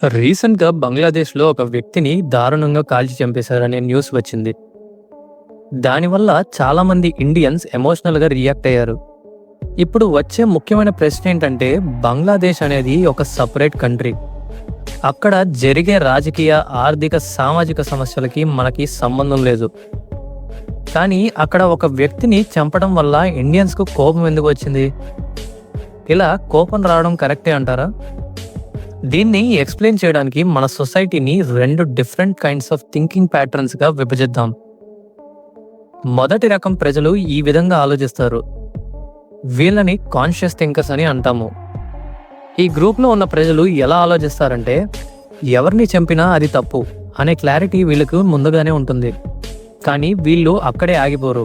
రీసెంట్‌గా బంగ్లాదేశ్‌లో ఒక వ్యక్తిని దారుణంగా కాల్చి చంపేశారనే న్యూస్ వచ్చింది. దానివల్ల చాలామంది ఇండియన్స్ ఎమోషనల్‌గా రియాక్ట్ అయ్యారు. ఇప్పుడు వచ్చే ముఖ్యమైన ప్రశ్న ఏంటంటే, బంగ్లాదేశ్ అనేది ఒక సెపరేట్ కంట్రీ. అక్కడ జరిగే రాజకీయ, ఆర్థిక, సామాజిక సమస్యలకి మనకి సంబంధం లేదు. కానీ అక్కడ ఒక వ్యక్తిని చంపడం వల్ల ఇండియన్స్‌కు కోపం ఎందుకు వచ్చింది? ఇలా కోపం రావడం కరెక్టే అంటారా? దీన్ని ఎక్స్‌ప్లెయిన్ చేయడానికి మన సొసైటీని 2 డిఫరెంట్ కైండ్స్ ఆఫ్ థింకింగ్ ప్యాటర్న్స్‌గా విభజిద్దాం. మొదటి రకం ప్రజలు ఈ విధంగా ఆలోచిస్తారు. వీళ్ళని కాన్షియస్ థింకర్స్ అని అంటాము. ఈ గ్రూప్‌లో ఉన్న ప్రజలు ఎలా ఆలోచిస్తారంటే, ఎవరిని చంపినా అది తప్పు అనే క్లారిటీ వీళ్ళకు ముందుగానే ఉంటుంది. కానీ వీళ్ళు అక్కడే ఆగిపోరు.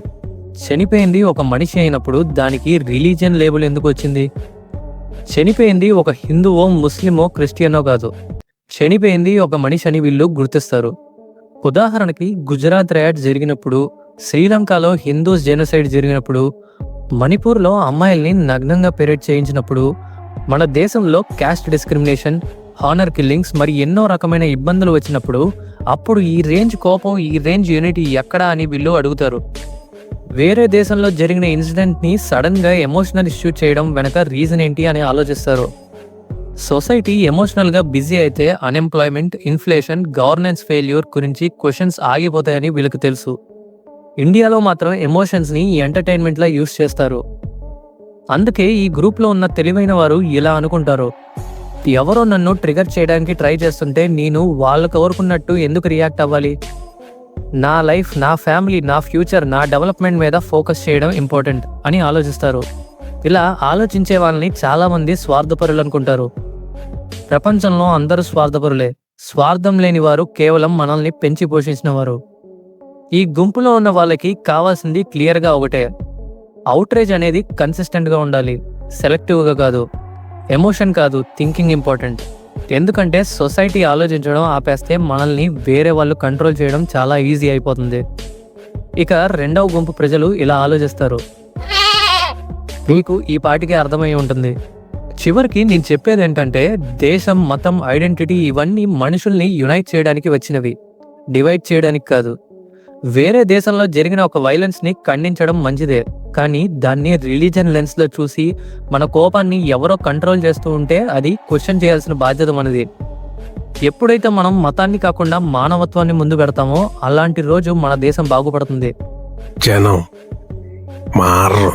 చనిపోయింది ఒక మనిషి అయినప్పుడు దానికి రిలీజియన్ లేబుల్ ఎందుకు వచ్చింది? చనిపోయింది ఒక హిందువో, ముస్లిమో, క్రిస్టియనో కాదు. చనిపోయింది ఒక మనిషి అని వీళ్ళు గుర్తిస్తారు. ఉదాహరణకి గుజరాత్ రైడ్ జరిగినప్పుడు, శ్రీలంకలో హిందూస్ జెనోసైడ్ జరిగినప్పుడు, మణిపూర్లో అమ్మాయిల్ని నగ్నంగా పెరేడ్ చేయించినప్పుడు, మన దేశంలో క్యాస్ట్ డిస్క్రిమినేషన్, హానర్ కిల్లింగ్స్ మరి ఎన్నో రకమైన ఇబ్బందులు వచ్చినప్పుడు అప్పుడు ఈ రేంజ్ కోపం, ఈ రేంజ్ యూనిటీ ఎక్కడా అని వీళ్ళు అడుగుతారు. వేరే దేశంలో జరిగిన ఇన్సిడెంట్ని సడన్గా ఎమోషనల్ ఇష్యూ చేయడం వెనక రీజన్ ఏంటి అని ఆలోచిస్తారు. సొసైటీ ఎమోషనల్గా బిజీ అయితే అన్ఎంప్లాయ్మెంట్, ఇన్ఫ్లేషన్, గవర్నెన్స్ ఫెయిల్యూర్ గురించి క్వశ్చన్స్ ఆగిపోతాయని వీళ్ళకి తెలుసు. ఇండియాలో మాత్రం ఎమోషన్స్ని ఎంటర్టైన్మెంట్లా యూస్ చేస్తారు. అందుకే ఈ గ్రూప్లో ఉన్న తెలివైన వారు ఇలా అనుకుంటారు, ఎవరో నన్ను ట్రిగర్ చేయడానికి ట్రై చేస్తుంటే నేను వాళ్ళు కోరుకున్నట్టు ఎందుకు రియాక్ట్ అవ్వాలి? నా లైఫ్, నా ఫ్యామిలీ, నా ఫ్యూచర్, నా డెవలప్మెంట్ మీద ఫోకస్ చేయడం ఇంపార్టెంట్ అని ఆలోచిస్తారు. ఇలా ఆలోచించే వాళ్ళని చాలామంది స్వార్థపరులు అనుకుంటారు. ప్రపంచంలో అందరూ స్వార్థపరులే. స్వార్థం లేని వారు కేవలం మనల్ని పెంచి పోషించిన వారు. ఈ గుంపులో ఉన్న వాళ్ళకి కావాల్సింది క్లియర్గా ఒకటే, అవుట్రేజ్ అనేది కన్సిస్టెంట్గా ఉండాలి, సెలెక్టివ్గా కాదు. ఎమోషన్ కాదు, థింకింగ్ ఇంపార్టెంట్. ఎందుకంటే సొసైటీ ఆలోచించడం ఆపేస్తే మనల్ని వేరే వాళ్ళు కంట్రోల్ చేయడం చాలా ఈజీ అయిపోతుంది. ఇక రెండవ గుంపు ప్రజలు ఇలా ఆలోచిస్తారు. మీకు ఈ పాటికి అర్థమై ఉంటుంది. చివరికి నేను చెప్పేది ఏంటంటే, దేశం, మతం, ఐడెంటిటీ ఇవన్నీ మనుషుల్ని యునైట్ చేయడానికి వచ్చినవి, డివైడ్ చేయడానికి కాదు. వేరే దేశంలో జరిగిన ఒక వైలెన్స్ని ఖండించడం మంచిదే, కానీ దాన్ని రిలీజన్ లెన్స్లో చూసి మన కోపాన్ని ఎవరో కంట్రోల్ చేస్తూ ఉంటే అది క్వశ్చన్ చేయాల్సిన బాధ్యత మనది. ఎప్పుడైతే మనం మతాన్ని కాకుండా మానవత్వాన్ని ముందు పెడతామో అలాంటి రోజు మన దేశం బాగుపడుతుంది. జనం మారరు.